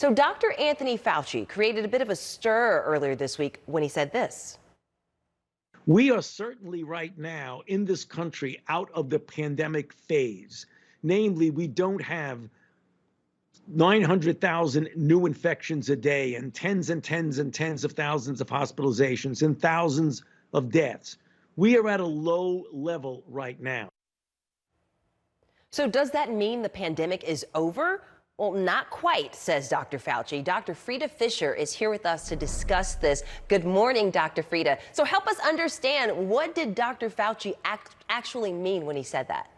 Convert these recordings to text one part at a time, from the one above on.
So Dr. Anthony Fauci created a bit of a stir earlier this week when he said this. We are certainly right now in this country out of the pandemic phase. Namely, we don't have 900,000 new infections a day and tens and tens and tens of thousands of hospitalizations and thousands of deaths. We are at a low level right now. So does that mean the pandemic is over? Well, not quite, says Dr. Fauci. Dr. Frita Fisher is here with us to discuss this. Good morning, Dr. Frita. So help us understand, what did Dr. Fauci actually mean when he said that?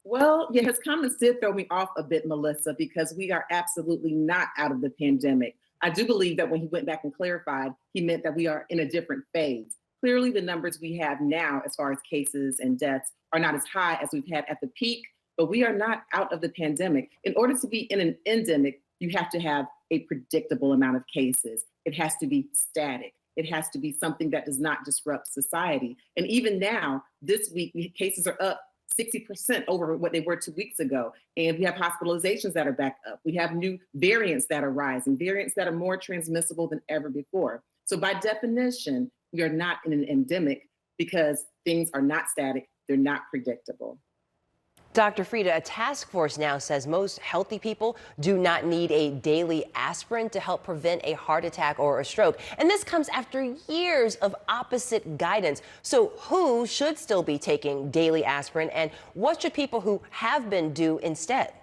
Well, yeah, his comments did throw me off a bit, Melissa, because we are absolutely not out of the pandemic. I do believe that when he went back and clarified, he meant that we are in a different phase. Clearly, the numbers we have now, as far as cases and deaths, are not as high as we've had at the peak, but we are not out of the pandemic. In order to be in an endemic, you have to have a predictable amount of cases. It has to be static. It has to be something that does not disrupt society. And even now, this week, cases are up 60% over what they were 2 weeks ago. And we have hospitalizations that are back up. We have new variants that are rising, variants that are more transmissible than ever before. So by definition, we are not in an endemic because things are not static, they're not predictable. Dr. Frita, a task force now says most healthy people do not need a daily aspirin to help prevent a heart attack or a stroke. And this comes after years of opposite guidance. So who should still be taking daily aspirin, and what should people who have been do instead?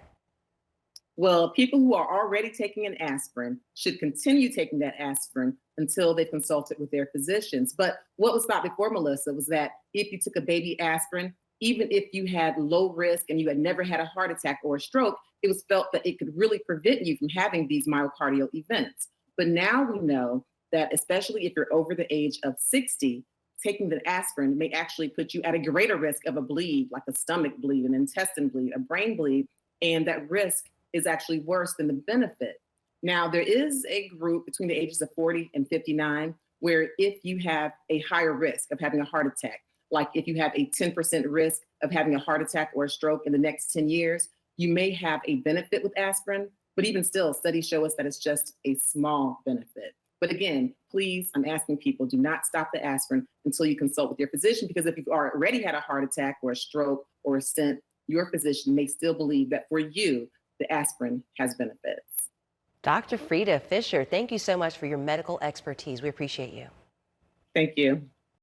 Well, people who are already taking an aspirin should continue taking that aspirin until they've consulted with their physicians. But what was thought before, Melissa, was that if you took a baby aspirin, even if you had low risk and you had never had a heart attack or a stroke, it was felt that it could really prevent you from having these myocardial events. But now we know that, especially if you're over the age of 60, taking the aspirin may actually put you at a greater risk of a bleed, like a stomach bleed, an intestine bleed, a brain bleed, and that risk is actually worse than the benefit. Now, there is a group between the ages of 40 and 59 where if you have a higher risk of having a heart attack, like if you have a 10% risk of having a heart attack or a stroke in the next 10 years, you may have a benefit with aspirin, but even still, studies show us that it's just a small benefit. But again, please, I'm asking people, do not stop the aspirin until you consult with your physician, because if you've already had a heart attack or a stroke or a stent, your physician may still believe that for you, the aspirin has benefits. Dr. Frita Fisher, thank you so much for your medical expertise. We appreciate you. Thank you.